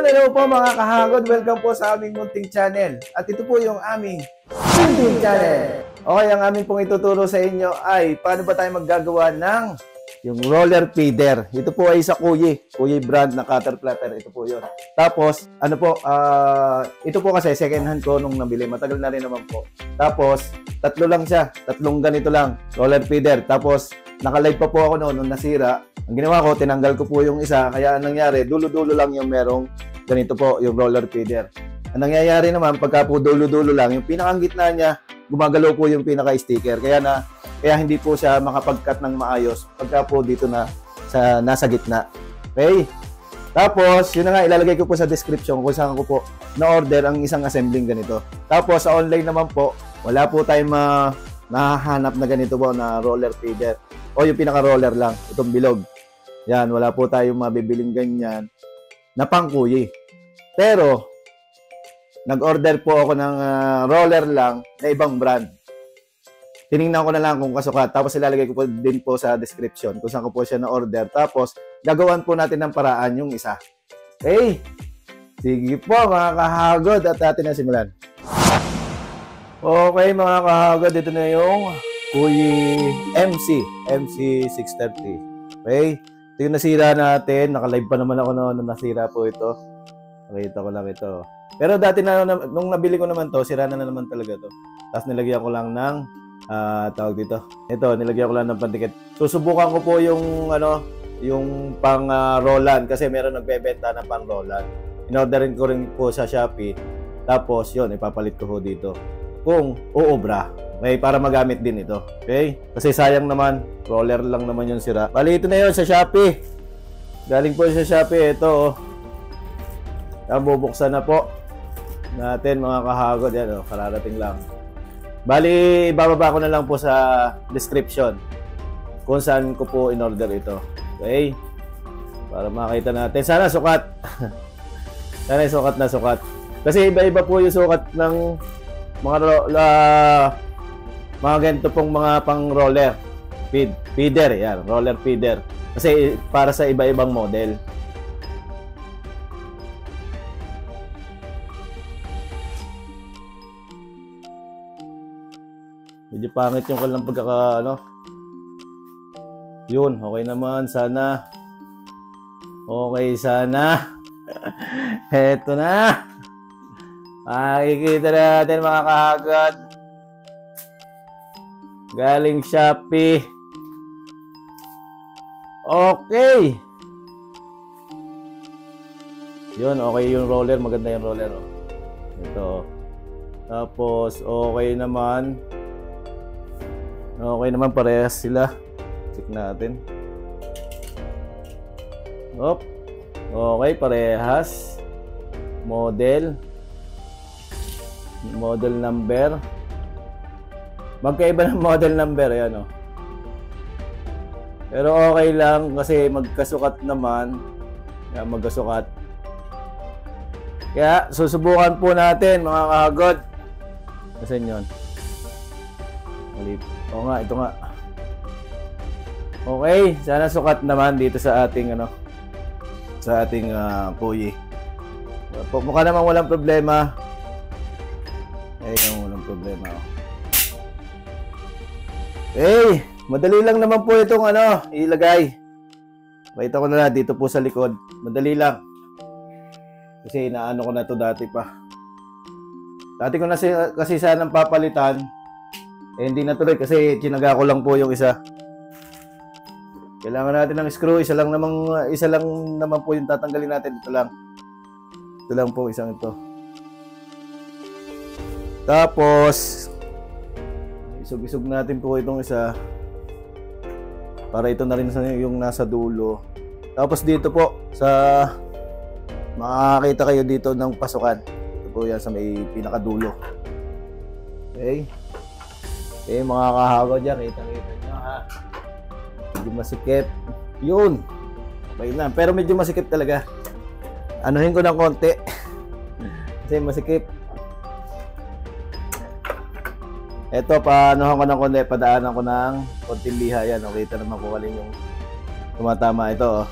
Yun, hello po mga kahagod. Welcome po sa aming munting channel. At ito po yung aming munting channel. Okay, ang aming pong ituturo sa inyo ay paano ba tayo maggagawa ng yung roller feeder. Ito po ay sa Kuyi brand na cutter platter. Ito po yun. Tapos, ano po, ito po kasi second hand ko nung nabili. Matagal na rin naman po. Tapos, tatlo lang siya. Tatlong ganito lang. Roller feeder. Tapos, naka-live pa po ako noon nung nasira. Ang ginawa ko, tinanggal ko po yung isa. Kaya anong nangyari, dulo-dulo lang yung merong ganito po, yung roller feeder. Ang nangyayari naman, pagka po dulo-dulo lang, yung pinakang gitna niya, gumagalaw po yung pinaka-sticker. Kaya hindi po siya makapag-cut ng maayos pagka po dito na nasa gitna. Okay? Tapos, yun na nga, ilalagay ko po sa description kung saan ko po na-order ang isang assembling ganito. Tapos, sa online naman po, wala po tayong mahahanap na ganito po na roller feeder. O yung pinaka-roller lang, itong bilog. Yan, wala po tayong mabibiling ganyan na pang-Kuyi. Pero, nag-order po ako ng roller lang na ibang brand. Tinignan ko na lang kung kasukat. Tapos ilalagay ko po din po sa description kung saan ko po siya na-order. Tapos, gagawan po natin ng paraan yung isa. Okay? Sige po mga kahagod at atin na simulan. Okay mga kahagod, ito na yung Kuyi MC630. Okay? Ito yung nasira natin. Naka-live pa naman ako noon na nasira po ito. Nakita ko lang ito. Pero dati nung nabili ko naman to, sira na naman talaga to. Tapos nilagyan ko lang ng tawag dito. Ito, nilagyan ko lang ng pandikit. Susubukan ko po yung yung pang Roland kasi meron nagbebenta ng pang Roland. In-orderin ko rin po sa Shopee. Tapos yun, ipapalit ko dito. Kung uubra. Okay, para magamit din ito. Okay? Kasi sayang naman, roller lang naman yung sira. Bali, ito na yun sa Shopee. Galing po sa Shopee. Ito, bubuksan na po natin mga kahagod. Yan, kararating lang. Bali, ibababa ko na lang po sa description kung saan ko po in-order ito. Okay? Para makita natin. Sana sukat. Sana sukat na sukat. Kasi iba-iba po yung sukat ng mga ganito pong mga pang-roller feeder. Yan, roller feeder. Kasi para sa iba-ibang model. Medyo pangit yung kanilang pagkaka, Yun, okay naman. Sana. Okay, sana. Heto na. Makikita natin mga kahagad. Galing Shopee. Okay. Yun, okay yung roller. Maganda yung roller. Ito. Tapos, okay naman. Okay naman, parehas sila. Check natin. Op. Okay, parehas. Model number. Magkaiba ng model number. Ayan, Pero okay lang kasi magkasukat naman. Kaya magkasukat. Kaya susubukan po natin mga kahagod. Kasi yun. Oo nga, ito nga. Okay, sana sukat naman dito sa ating Kuyi. Mukha naman walang problema. Ayun, walang problema. Okay, madali lang naman po itong ilagay. Pakita ko na dito po sa likod. Madali lang. Kasi inaano ko na to dati pa. Dati ko na kasi sanang papalitan. Hindi natuloy kasi tinaga ko lang po yung isa. Kailangan natin ng screw. Isa lang naman po yung tatanggalin natin. Ito lang po isang ito. Tapos isog-isog natin po itong isa para ito na rin yung nasa dulo. Tapos dito po makakita kayo dito ng pasukan. Ito po yan sa may pinakadulo. Okay. Okay, mga kahagod dyan, kita-kita nyo ha. Medyo masikip. Yun. Okay na. Pero medyo masikip talaga. Anuhin ko ng konti. Kasi masikip. Ito, paanohan ko ng konti. Padaanan ko ng konting liha. Yan, kita naman kung alin yung tumatama ito.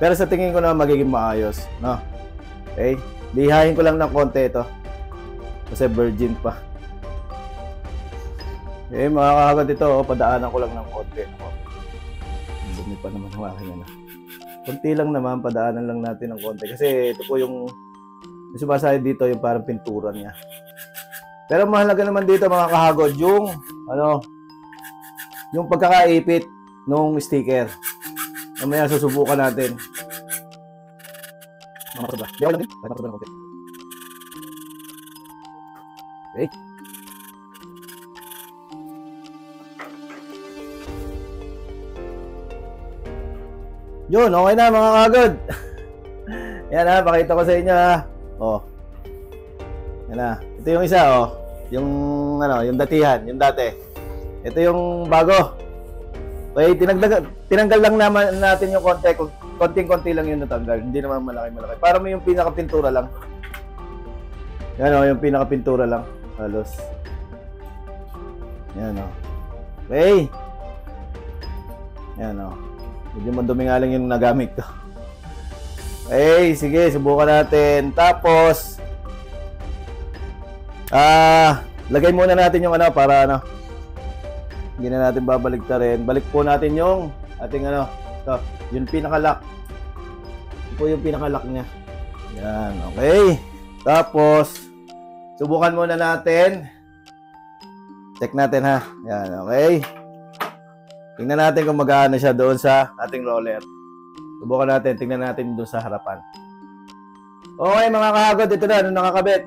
Pero sa tingin ko na magiging maayos. No? Okay? Lihahin ko lang ng konti ito. Kasi virgin pa. Okay, mga kakagod ito, padaanan ko lang ng konti. Dumi pa naman ang aking ano. Konti lang naman, padaanan lang natin ng konti. Kasi ito po yung sumasahid dito, yung parang pintura niya. Pero mahalaga naman dito mga kahagod, yung yung pagkakaipit nung sticker. Mamaya susubukan natin. Mamakasabla. Di ako lang din. Mamakasabla ng konti. Okay. Yun, okay na mga kagod. Yan ha, pakita ko sa inyo ha. Oh. Yan ha. Ito yung isa oh. Yung yung datihan, yung dati. Ito yung bago. Okay, tinanggal lang naman natin yung konting-konti lang yung natanggal. Hindi naman malaki-malaki. Para mo yung pinaka-pintura lang. Yan oh, yung pinaka-pintura lang. Halos. Yan oh. Okay. Yan oh. Medyo madumi nga lang yung nagamit ko. Okay, sige, subukan natin. Tapos, lagay muna natin yung para hindi na natin babalik rin. Balik po natin yung ating ito, yung pinaka-lock. Ito po yung pinaka-lock niya. Yan, okay. Tapos, subukan muna natin. Check natin ha. Yan, okay. Tingnan natin kung magkano siya doon sa ating roller. Subukan natin, tingnan natin doon sa harapan. Okay mga kahagod, ito na, nakakabit.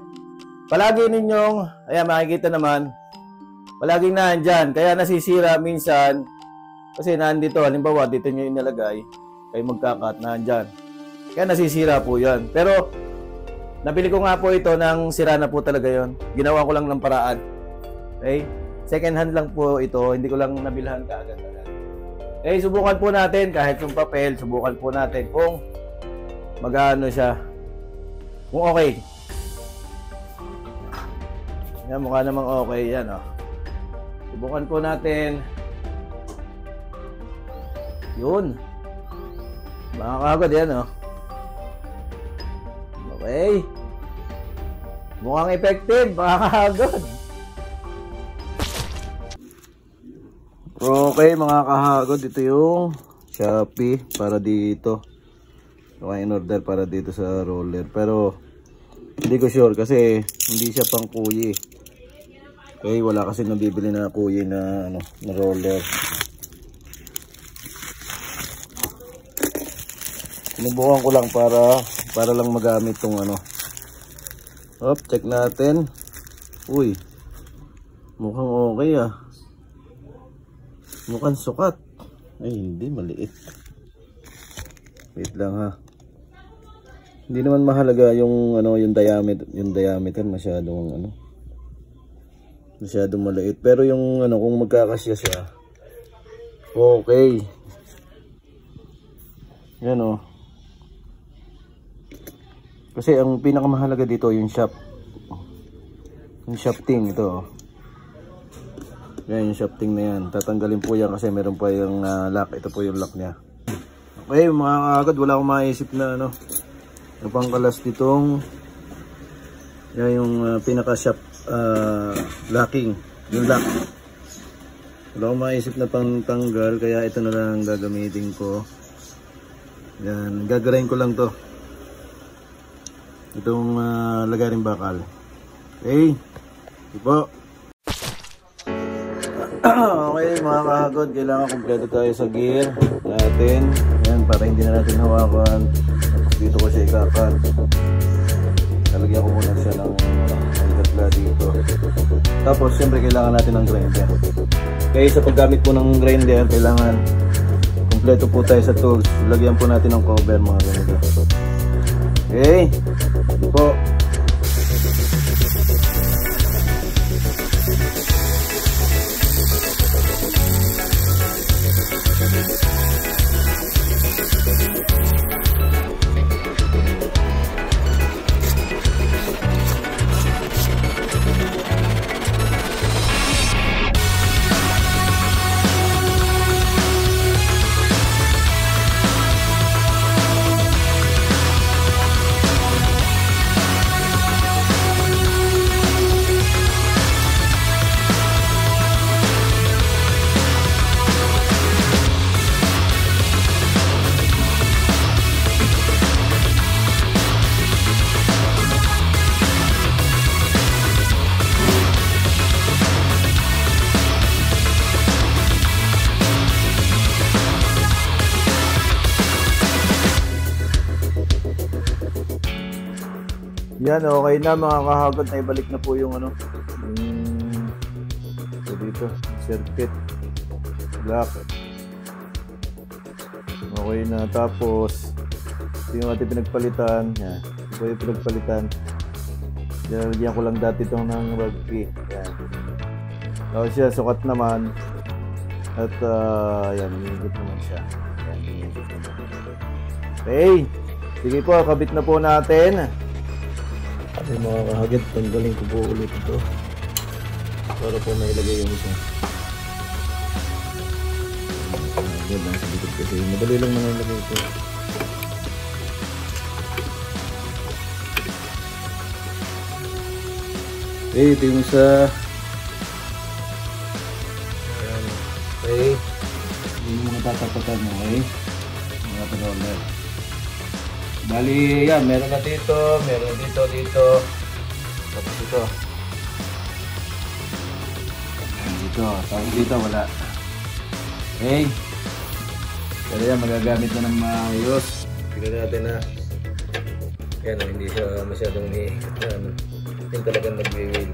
Palagi ninyong, ayan makikita naman, palaging nandyan. Kaya nasisira minsan, kasi nandito, halimbawa dito nyo inalagay, kayo magkakat, nandyan. Kaya nasisira po yan. Pero, nabili ko nga po ito nang sira na po talaga yon. Ginawa ko lang ng paraan. Okay? Second hand lang po ito, hindi ko lang nabilhan kaagad. Eh, subukan po natin kahit yung papel, subukan po natin kung magano siya. Kung okay. Yan, mukha namang okay yan, oh. Subukan po natin. Yun. Makakagod yan, oh. Okay. Mukhang effective, makakagod. Okay mga kahagod, ito yung Shopee para dito. In order para dito sa roller. Pero hindi ko sure kasi hindi siya pang kuyi. Okay, wala kasi nabibili na kuyi na na roller. Sinubukan ko lang para lang magamit tong Hop, check natin. Uy. Mukhang okay ah. Mukhang sukat. Ay, hindi, maliit. Wait lang ha. Hindi naman mahalaga yung yung diameter masyadong masyadong maliit. Pero yung kung magkakasya siya. Okay. Yan oh. Kasi ang pinakamahalaga dito yung shafting ito oh. Yan yung shafting na yan. Tatanggalin po yan kasi meron pa yung lock. Ito po yung lock niya. Okay mga kaagad, wala akong maisip na na pangkalas ditong yan yung pinaka-shaft locking. Yung lock. Wala akong maisip na pangtanggal kaya ito na lang gagamitin ko. Yan, gagarayin ko lang to. Itong lagaring bakal. Okay. Ito po. Okay mga kahagod, kailangan kompleto tayo sa gear natin. Yan, para hindi na natin hawakan. Tapos dito ko siya ikakat. Nalagyan ko muna siya ng gatla dito. Tapos syempre kailangan natin ng grinder. Okay, sa paggamit po ng grinder, kailangan kompleto po tayo sa tools. Lagyan po natin ng cover mga ganito. Okay, ito po. Yan, okay na mga kahagod. Naibalik na po yung ano, yung dito, circuit black. Okay na. Tapos ito yung ating pinagpalitan. Yan, ito yung pinagpalitan. Dinalagyan ko lang dati itong ng rug key. Yan. Tapos siya, sukat naman. At yan, hinigit naman siya. Yan, hinigit naman. Okay, sige po, kabit na po natin. Ay mga kahagad, tanggalin ko po ulit ito para po mailagay yung isa. Kahagad lang sa likod kasi madali lang naman ilagay ito. Okay, ito yung isa. Ayan. Okay, yung mga tatapatan mo, okay? Mga roller. Bali, yan, meron na dito, meron dito, tapos ito. Dito, tapos dito, wala. Okay. Pero yan, magagamit na ng maayos. Tignan natin na. Yan, hindi siya masyadong yung talagang nag-wheel.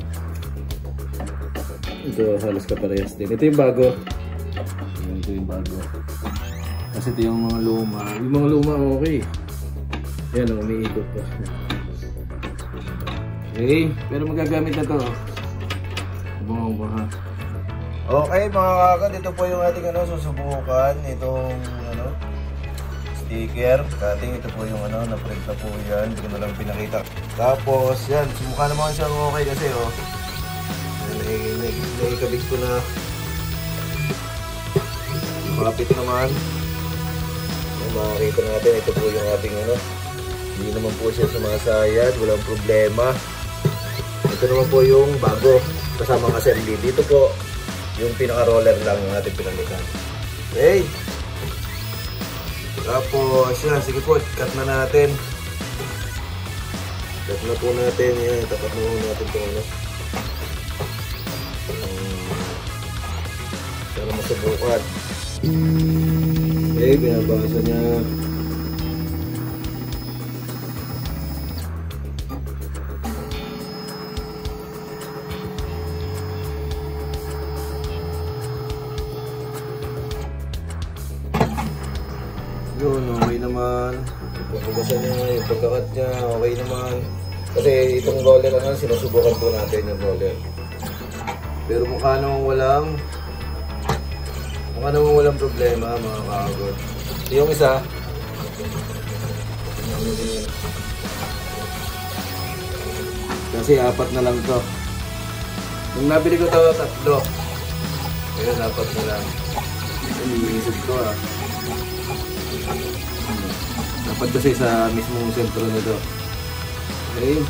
Ito, halos kaparehas din. Ito yung bago. Ito yung bago. Kasi ito yung mga luma. Yung mga luma, okay. Yan, umiikot pa. Okay, pero magagamit na to. Bumaha. Okay mga kakad, ito po yung ating susubukan. Itong sticker. Kating ito po yung na-print na po yan. Hindi ko na lang pinakita. Tapos yan, sumukha naman siyang okay kasi naikabit ko na. Makapit naman. Makakita natin, ito po yung ating hindi naman po siya sumasayad, walang problema. Ito naman po yung bago kasamang assembly. Dito po yung pinaka-roller lang yung ating pinalitan. Okay. Tapos yan, sige po, cut na natin. Cut na po natin. Yan, tapat na po natin itong para masubukan. Okay, binabasa niya. Yun, okay naman. Pagkakasan niya, yung pagkakat niya, okay naman. Kasi itong roller, sinusubukan po natin yung roller. Pero mukha namang walang problema mga kahagod. Yung isa, kasi 4 na lang to. Nung nabili ko to, 3. Kaya 4 na lang. Iniisip ko dapat kasi sa mismong sentro nito. Okay.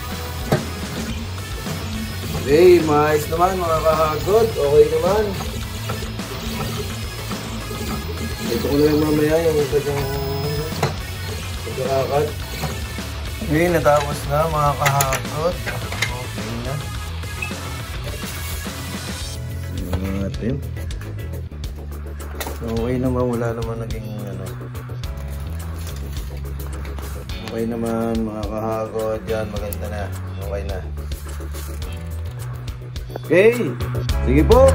Okay, maayos naman mga kahagod. Okay naman. Ito ko na lang mamaya yung pagkakakat. Okay, natapos na mga kahagod. Okay na. Tingnan natin. Okay naman, wala naman naging okay naman mga kahagod. Yan, maganda na. Okay na. Okay, sige po.